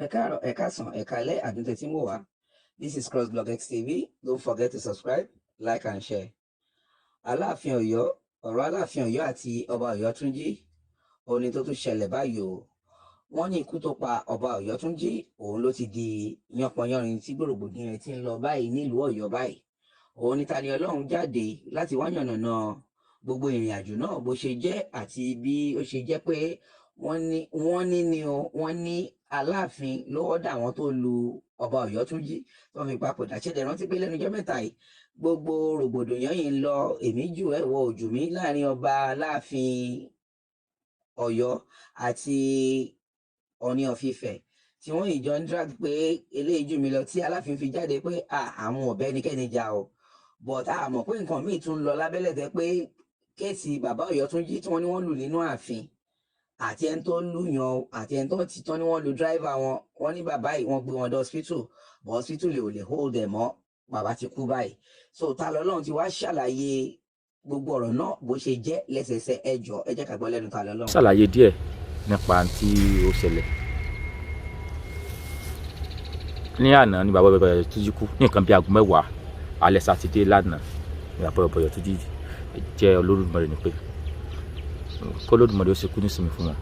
Ẹ káàárọ̀, ẹ káàsán, ẹ káalẹ́, àdúntẹ̀ tí ń wò wá. This is crossblog XTV. Don't forget to subscribe, like and share. Aláàfin Ọ̀yọ́, ọ̀rọ̀ Aláàfin Ọ̀yọ́ àti ọba Ọ̀yọ́túnjí, òní tó tún ṣẹlẹ̀ báyìí o. Wọ́n ní ikú tó pa ọba Ọ̀yọ́túnjí, òun ló ti di yánpọnyánrin tí gbòrògbòdìyàn ti ń lọ báyìí nílùú Ọ̀yọ́ báyìí. Òun ni Tani Olohun jáde láti wá yànnàná gbogbo ìrìn àjò náà bó ṣe jẹ́ àti bí ó ṣe jẹ́ pé wọ́n ní Aláàfin ló wọ́dà àwọn tó lu ọba Ọ̀yọ́túnjí tó fi papòdà. Ṣẹ̀dẹ̀ rántí pé lẹ́nu ọjọ́ mẹ́ta yìí gbogbo rògbòdìyàn yìí ń lọ èmi jù ẹ wọ ojú mi láàrin ọba Aláàfin Ọ̀yọ́ àti Ọọ̀ni of Ifẹ̀ tí wọ́n ìjọ ń drag pé eléyìí jù mí lọ tí Aláàfin fi jáde pé àwọn ọ̀bẹ ẹnikẹ́ni jà o, but a mọ̀ pé nǹkan míì tún lọ lábẹ́lẹ̀ tẹ́ pé kéèsì bàbá Ọ̀yọ́túnjí tí wọ́n ní wọ́n lù nínú ààfin àti ẹni tó lùyàn àti ẹni tó ti tán ni wọ́n lu dráìvà wọn ní bàbá yìí wọ́n gbé wọn dé hospital but hospital ò lè hold ẹ̀ mọ́, bàbá ti kú báyìí. So Tani Olohun ti wá ṣàlàyé gbogbo ọ̀rọ̀ náà bó ṣe jẹ́ lẹ́sẹẹsẹ. ẹ jẹ́ ká gbọ́ lẹ́nu Tani Olohun. ṣàlàyé díẹ̀ nípa tí ó ṣẹlẹ̀ ní àná ní bàbá Ọ̀yọ́túnjí kú ní nǹkan bí aago 10 alẹ́ sátidé lánàá ní bàbá Ọ̀yọ́túnjí jẹ́ Olódùmarè ní pé kó Olódùmarè ó ṣe kú nísìnyí fún wọn.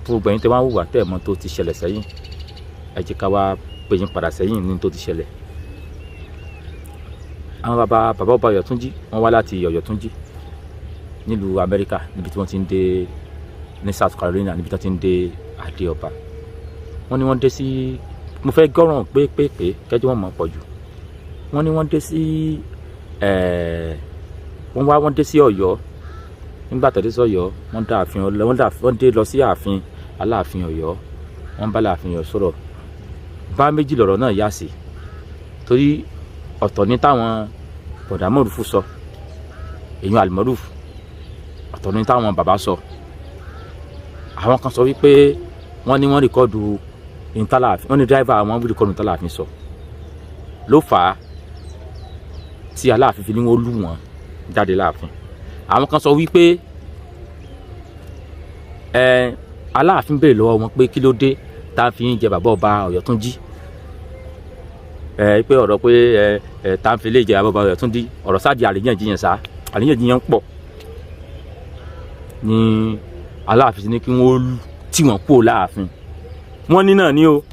fún gbogbo ẹ̀yin tẹ́ wá ń hùwà tẹ́ ẹ̀ mọ̀ tó ti ṣẹlẹ̀ sẹ́yìn, ẹ jẹ́ ká wá pè yín padà sẹ́yìn ní tó ti ṣẹlẹ̀. àwọn bàbá Ọ̀yọ́túnjí wọ́n wá láti Ọ̀yọ́túnjí nílùú Amẹ́ríkà níbi tí wọ́n ti ń dé ní South Carolina níbi tí wọ́n ti ń dé adé ọba. wọ́n ní wọ́n dé sí, mo fẹ́ gọ́ràn pé kẹ́jọ́ wọn mọ̀ pọ̀ jù. wọ́n ní wọ́n dé sí wọ́n dé sí Ọ̀yọ́. nígbà tó dé sí Ọ̀yọ́ wọ́n dé lọ sí ààfin Aláàfin Ọ̀yọ́. wọ́n bá Aláàfin Ọ̀yọ́ sọ̀rọ̀ bá méjì lọ̀rọ̀ náà yá sí, torí ọ̀tọ̀ ní táwọn bọ̀dá Mọ̀rúfù sọ, èèyàn Àlìmọ́rúfù, ọ̀tọ̀ ní táwọn bàbá sọ. àwọn kan sọ wípé wọ́n ní wọ́n rìkọ́dù ìntàláàfin, wọ́n ní dráìvà àwọn rìkọ́dù ìntàláàfin sọ ló fà á tí Aláàfin fi ní wọ́n lù wọ́n jáde láàfin. àwọn kan sọ wípé Aláàfin béèrè lọ́wọ́ wọn pé kí ló dé tá a fi ń jẹ bàbá ọba Ọ̀yọ́túnjí, pé ọ̀rọ̀ pé tá a fi lè jẹ bàbá ọba Ọ̀yọ́túnjí, ọ̀rọ̀ sáà di àríyànjiyàn pọ̀ ní Aláàfin ní kí wọ́n tì wọ́n kúrò láàfin. wọ́n ní náà ní o,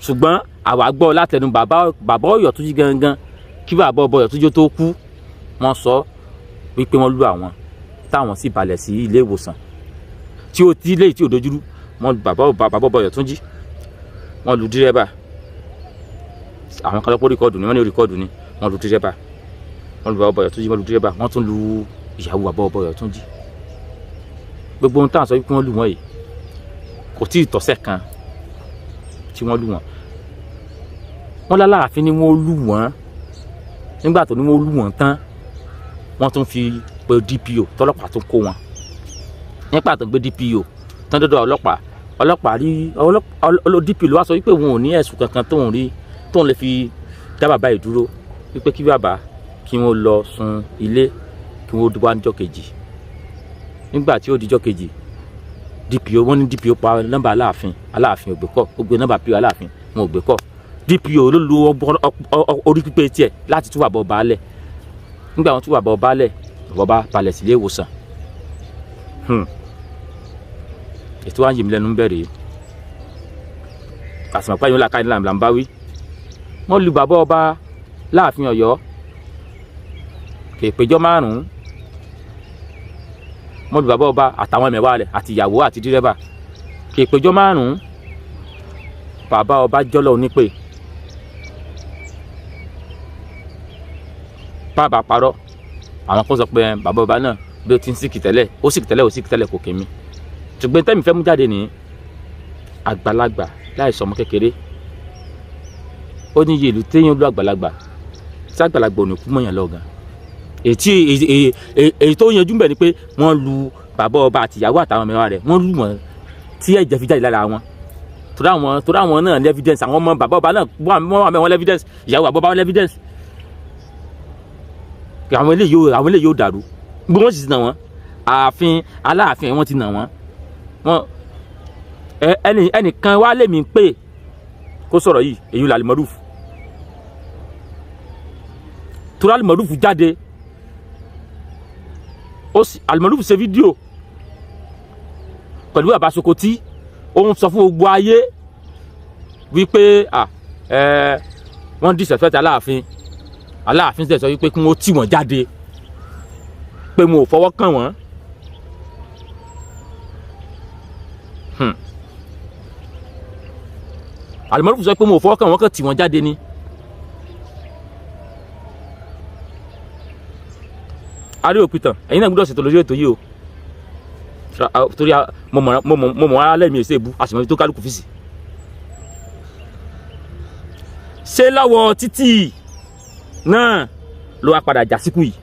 ṣùgbọ́n àwa gbọ́ látẹnu bàbá Ọ̀yọ́túnjí gangan kí bàbá ọba Ọ̀yọ́túnjí tó kú. wọ́n sọ wípé wọ́n lù àwọn táwọn sì balẹ̀ sí ilé ìwòsàn tí ó ti léyìí tí ò dojúrú. wọ́n lu bàbá ọba Ọ̀yọ́túnjí, wọ́n lu dírẹ́bà. àwọn kan lọ́pọ̀ rìkọ́ọ̀dù ni wọ́n ní rìkọ́ọ̀dù ni wọ́n lu dírẹ́bà, wọ́n lu bàbá ọba Ọ̀yọ́túnjí, wọ́n lu dírẹ́bà, wọ́n tún lu ìyàwó bàbá ọba Ọ̀yọ́túnjí. gbogbo ohun táwọn sọ wípé wọ́n lù wọ́n yìí kò tí ì tọ́sẹ̀ kan tí wọ́n lù wọ́n. wọ́n l'Aláàfin ni wọ́n lù wọ́n. nígbà tó ní wọ́n lù wọ́n tán, wọ́n tún fi pé DPO tọ́lọ́pàá tó kó wọn. nígbà tó gbé DPO tán dọ́dọ̀ ọlọ́pàá rí DPO ló wá sọ wípé wọn ò ní ẹ̀sùn kankan tóun lè fi dá bàbá yìí dúró, wípé kí bàbá kí wọ́n lọ sun ilé kí wọ́n wá níjọ́ kejì. nígbà tí ó dijọ́ kejì, wọ́n ní DPO pa nọ́mbà Aláàfin ò gbé kọ́, ó gbé nọ́mbà PO Aláàfin wọn ò gbé kọ́. DPO ló lu orí pípé tiẹ̀ láti tú bàbá ọba lẹ̀. nígbà wọn tú bàbá ọba lẹ̀, bàbá ọba balẹ̀ sílé ìwòsàn. ètò wa ń yé mi lẹ́nu bẹ̀rẹ̀ àsìmọ̀pá yìí ó làkàyè là ń bá wí. wọ́n lu bàbá ọba Láàfin Ọ̀yọ́ kèèpéjọ́ 5. wọ́n lu bàbá ọba àtàwọn ẹ̀mẹ̀wá rẹ̀ àti ìyàwó àti dírẹ́bà kèèpéjọ́ 5. bàbá ọba jọ́lọ́ onípè. bàbá parọ́, àwọn kan sọ pé bàbá ọba náà bí ó ti ń sìkì tẹ́lẹ̀ kò kémi. ṣùgbọ́n tẹ́mi fẹ́ mú jáde ní àgbàlagbà láì sọmọ kékeré. ó ní iye ìlú téèyàn lu àgbàlagbà tí àgbàlagbà ò ní kú mọ̀yàn lọ́gàn. èyí tó yanjú bẹ̀ ni pé wọ́n lu bàbá ọba àti ìyàwó àtàwọn mẹ́wàá rẹ̀, wọ́n lù wọ́n tí ẹ̀jẹ̀ fi jáde lára wọn. torí àwọn náà ní evidence, àwọn ọmọ bàbá ọba náà wọ́n wà mẹ́wọ́n evidence, ìyàwó bàbá ọba wọn evidence. àwọn eléyìí yóò dàrú bí wọ́n sì ti nà wọ́n. ààfin Aláàfin wọ́n ti nà wọ́n. ẹnìkan wá lèmi ń pè kó sọ̀rọ̀ yìí èyí là Almaroof torí Almaroof jáde Almaroof ṣe fídíò pẹ̀lú bàbá Sokoti ó ń sọ fún gbogbo ayé wípé wọ́n disrespect Aláàfin sì sọ wípé kí wọ́n tì wọ́n jáde pé mo ò fọwọ́ kàn wọ́n. Almaroof sọ pé mo ò fọwọ́ kàn wọ́n kàn tì wọ́n jáde ni. Arí òpìtàn ẹ̀yin náà gbọ́dọ̀ ṣètò lórí ètò yìí o torí mo mọ̀ ara lẹ́mìí èsè ìbú àṣìmọ́ tó kálukú fìsì. ṣé láwọ̀ títì náà ló wá padà já síkú yìí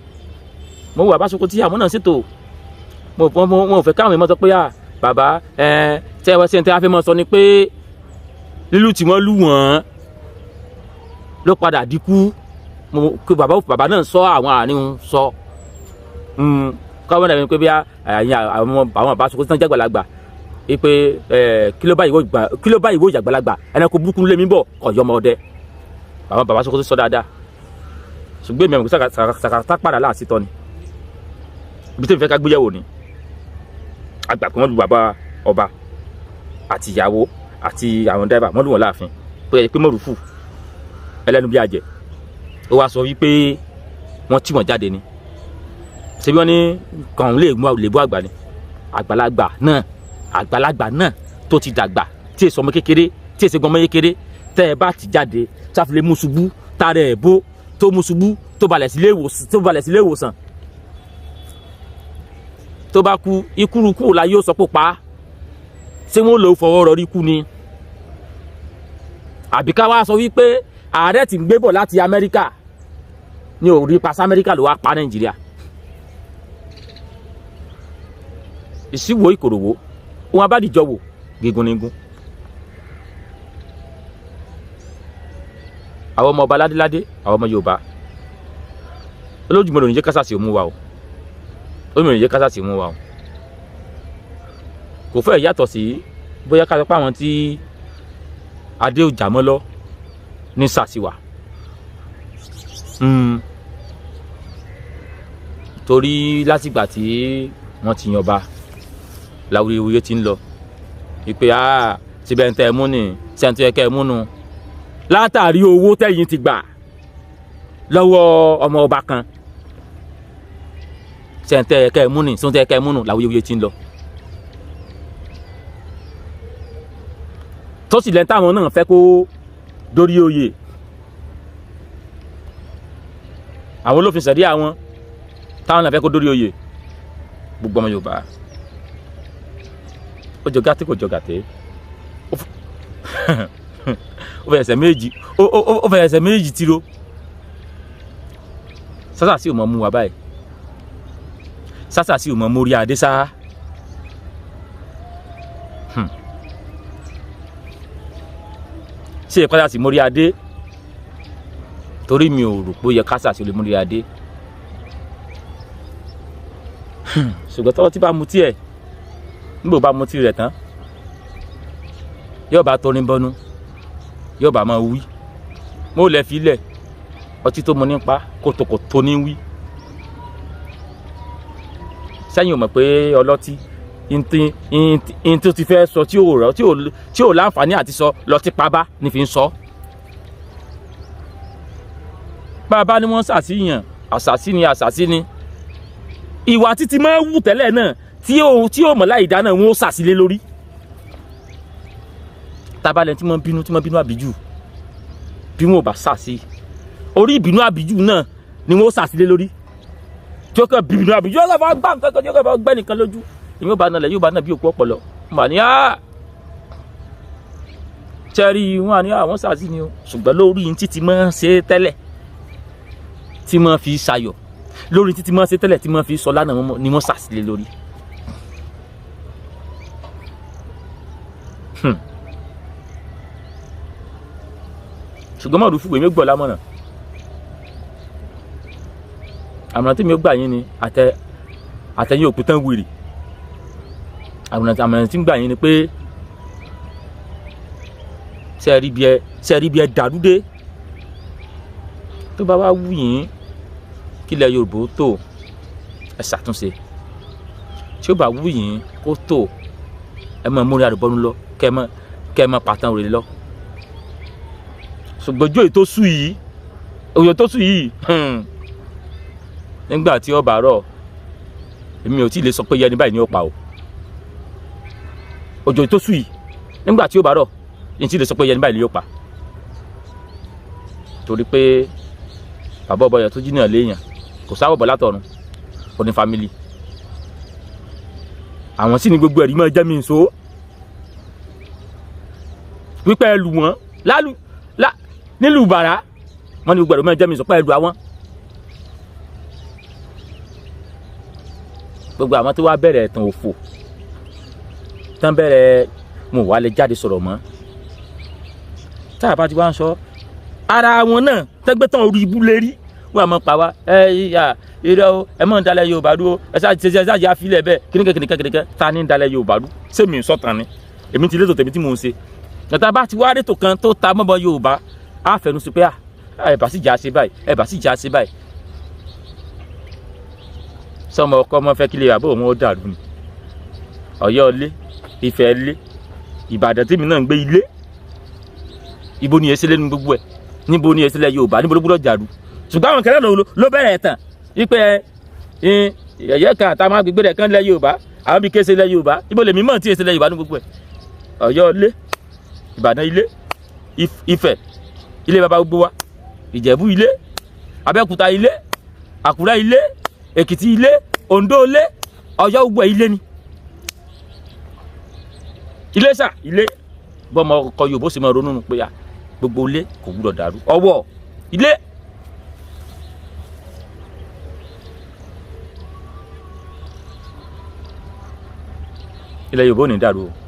mo wà bá Sokoti àmọ́ náà ṣètò mo fẹ́ káwọn èèyàn sọ pé bàbá tẹ́ ẹ ṣe ń tẹ́ a fẹ́ mọ́ sọ ni pé lílù tí wọ́n lù wọ́n ló padà dínkù bàbá náà sọ àwọn àárín sọ káwọn ẹ̀mí pé bí àwọn bàbá Sokoti náà jágbàlagbà pé kí ló bá ìwò ìjàgbàlagbà ẹranko burúkú lé mi bọ̀ ọ̀yọ́ ọmọ ọdẹ àwọn bàbá Sokoti sọ dáadáa ṣùgbọ́n èmi àwọn sàkàtà padà láàsì tọ́ ni ibi tí mo fẹ́ ká gbéyàwó ni àgbà pé wọ́n lu bàbá ọba àti ìyàwó àti àwọn dáìbà wọ́n lù wọ́n láàfin pé Mọ̀rúfù ẹlẹ́nu bí àjẹ́ ó wá sọ wípé wọ́n tì wọ́n jáde ni ṣebí wọ́n ní kàn lè bú àgbà ni àgbàlagbà náà tó ti dàgbà tí èso ọmọ kékeré tí èso ọmọ kékeré tẹ́ ẹ bá ti jáde sáfìlẹ̀ mú ṣubú tààrẹ ẹ̀ bó tó mú ṣubú tó balẹ̀ sílé ìwòsàn tó bá kú ikúrukú la yóò sọ pé pa ṣé wọ́n lò fọwọ́ rọrí kú ni àbí ká wá sọ wípé ààrẹ tí ń gbé bọ̀ láti Amẹ́ríkà ní orí pàṣẹ Amẹ́ríkà ló wá pa Nàìjíríà ìṣíwò ìkòròwò ohun abádìjọwò gígùn nígún àwọn ọmọ ọba ládéládé àwọn ọmọ Yorùbá olójúmọ́ lòun jẹ́ kásásì òmú wa o olójúmọ́ jẹ́ kásásì òmú wa o kò fẹ́ yàtọ̀ sí bóyá ká sọ pé àwọn tí adé ò jàmọ́ lọ ní sàṣìwà torí látìgbà tí wọ́n ti yànba láwùyíwúyé ti ń lọ ìpè síbẹ̀ ń tẹ́ ẹ mú ni sẹ́ńtì ẹ̀kẹ́ ẹ mú nu látàrí owó tẹ́yìn ti gbà lọ́wọ́ ọmọ ọba kan sẹ́ńtì ẹ̀kẹ́ ẹ mú ni sẹ́ńtì ẹ̀kẹ́ ẹ mú nu láwùyíwúyé ti ń lọ. tó sì lẹ́ńtà àwọn náà fẹ́ kó dórí oyè àwọn olófin ṣẹ̀rí àwọn táwọn náà fẹ́ kó dórí oyè gbogbo ọmọ Yorùbá ó jọ gàtí kò jọ gàtí ó fẹ́ ẹsẹ̀ méjì tiro sásà sí ò mọ̀ mú wa báyìí sásà sí ò mọ̀ mórí adé sá ṣé ìpàdé sí mórí adé torí mi ò rò pé ó yẹ kásà sí olè mórí adé ṣùgbọ́n tọ́wọ́ tí bá mu tí ẹ̀ nígbò bá mu tí rẹ̀ tán yóò bá torin bọ́nú yóò bá máa wí mo lè fi lẹ̀ ọtí tó mu nípa kòtòkòtò ní wí sẹ́yìn ò mọ̀ pé ọlọ́tí in tó ti fẹ́ sọ tí ò láǹfààní àti sọ lọ́tí pabá ní fi ń sọ bàbá ni wọ́n ṣàṣìyàn àṣàṣì ni ìwà títí máa ń wù tẹ́lẹ̀ náà tí ó mọ̀ láì dáná wọn ó ṣàṣìlé lórí tabalẹ̀ tí wọ́n bínú àbíjù bí wọn ò bá ṣàṣì orí ìbínú àbíjù náà ni wọn ó ṣàṣìlé lórí tí ó kàn bínú àbíjù ọlọ́fà gbà nǹkan kan tí ó kàn gbẹ́ nìkan lójú ìyóò bá náà lẹ̀ yóò bá náà bí òkú ọpọlọ mà ní ṣẹ́rí wọn àní àwọn ṣàṣì ni o ṣùgbọ́n lórí títí máa ń ṣe tẹ́lẹ̀ tí máa fi ṣayọ̀ lórí títí máa ń ṣe tẹ́lẹ̀ tí máa fi sọ lánàá ni wọ́n ṣàṣìlé lórí. ṣùgbọ́n Mọ̀rúfù èmi gbọ́ lámọ̀ràn àmọ̀ràn tí mi ó gbà yín ni àtẹ̀yìn òkútán wèrè àmọ̀ràn tí ń gbà yín ni pé sẹ́ẹ̀rí bí ẹ dàrúdé tó bá wá wù yín kílẹ̀ Yorùbá tó ẹ ṣàtúnṣe tí ó bá wù yín kó tó ẹ mọ̀ múrin àdùbọ́nú lọ kẹ́ ẹ mọ̀ pàtàn òrèlè lọ ṣùgbọ́n ojú òyò tó sùn yìí nígbà tí ó bá rọ̀ èmi ò tí ì lè sọ pé yẹni báyìí ni ó pa o òjò tó sùn yìí nígbà tí ó bá rọ̀ èmi tí ì lè sọ pé yẹni báyìí ni ó pa torí pé bàbá ọba Ọ̀yọ́ tó jí náà léèyàn kò sáwọ́ bọ̀ látọ̀run ó ní fámìlì àwọn sì ní gbogbo ẹ̀rí máa jẹ́ mi nso wípé ẹ lù wọ́n nílùú bàrà wọ́n ní gbogbo ẹ̀rí máa jẹ́ mi nso pé ẹ lù àwọn gbogbo àwọn tó wá bẹ̀rẹ̀ ẹ̀tàn òfò tán bẹ̀rẹ̀ mo wà lè jáde sọ̀rọ̀ mọ́ tá a bá ti wá ń sọ ara wọn náà tẹ́gbẹ́ tán orí ibú lérí wọ́n àmọ́ pa wá irọ́ o ẹ mọ̀ ń dalẹ̀ Yorùbá dúró ẹ ṣáàjì àfilẹ̀ bẹ́ẹ̀ kíníkẹ́ ta ní ń dalẹ̀ Yorùbá dúró sẹ́mi ń sọ̀tàn ni èmi ti létò tèmi tí mò ń ṣe ẹ̀ta bá ti wá rétò kan tó ta mọ́bọ Yorùbá á fẹnu sí pé ẹ bá sì já ṣe báyìí ẹ bá sì já ṣe báyìí sọmọ ọkọ ọmọ fẹ́ kí lè àbọ̀ wọn ó dàrú ni Ọ̀yọ́ ilé Ifẹ̀ ilé Ìbàdàn tèmi náà ń gbé ilé ibo ni èsì lẹ́nu gbogbo ẹ̀ níbo ni èsì lẹ́ Yorùbá níbo ló gbọ́dọ̀ jàdú ṣùgbọ́n àwọn kẹrẹ́ ló bẹ̀rẹ̀ ẹ̀tàn wípé ẹ̀yẹ́ kan àtàwọn agbègbè rẹ̀ kan lẹ́ Yorùbá àwọn bí kése lẹ́ Yorùbá ibo lèmi mọ̀ tí èsì lẹ́ Yorùbá ní gbogbo ẹ̀ Ọ̀yọ́ ilé Ìbàdàn ilé Ifẹ̀ ilé baba gbogbo wa Ìjẹ̀bú ilé Abẹ́òkúta ilé Àkúrẹ́ ilé Èkìtì ilé Oǹdó ilé Ọ̀yọ́ gbogbo ilé ni Iléṣà ilé bọ́mọ ọkọ Yorùbá sì máa ronú pé gbogbo ilé kò gbúdọ̀ dàrú Ọ̀wọ̀ ilé ilẹ̀ Yorùbá ò ní dàrú o.